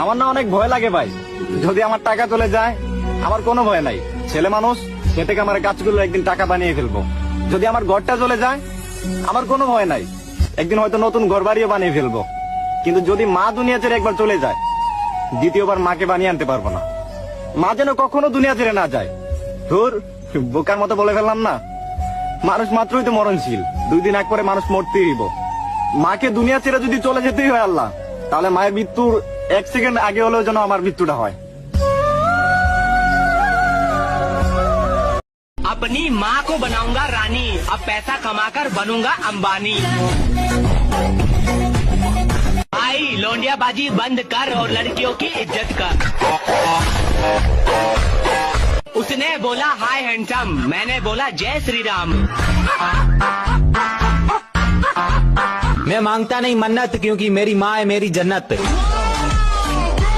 আমার না অনেক ভয় লাগে ভাই, যদি আমার টাকা চলে যায় আমার কোনো ভয় নাই। ছেলে মানুষ, সে থেকে আমার গাছগুলো একদিন টাকা বানিয়ে ফেলবো। যদি আমার ঘরটা চলে যায় আমার কোনো ভয় নাই, একদিন হয়তো নতুন ঘর বাড়িও বানিয়ে ফেলবো। কিন্তু যদি মা দুনিয়া ছেড়ে একবার চলে যায়, দ্বিতীয়বার মাকে বানিয়ে আনতে পারবো না। মা যেন কখনো দুনিয়া ছেড়ে না যায়। ধুর, বোকার মতো বলে ফেললাম না। মানুষ মাত্রই তো মরণশীল, 2 দিন এক পরে মানুষ মরতেই হইব। মাকে দুনিয়া ছেড়ে যদি চলে যেতেই হয় আল্লাহ, তাহলে মায়ের মৃত্যুর 1 সেকেন্ড আগে হলেও যেন আমার মৃত্যুটা হয়। अपनी माँ को बनाऊंगा रानी, अब पैसा कमाकर बनूंगा अंबानी। भाई लौंडियाबाजी बंद कर और लड़कियों की इज्जत कर। उसने बोला हाय हैंडसम, मैंने बोला जय श्री राम। मैं मांगता नहीं मन्नत, क्योंकि मेरी माँ है मेरी जन्नत।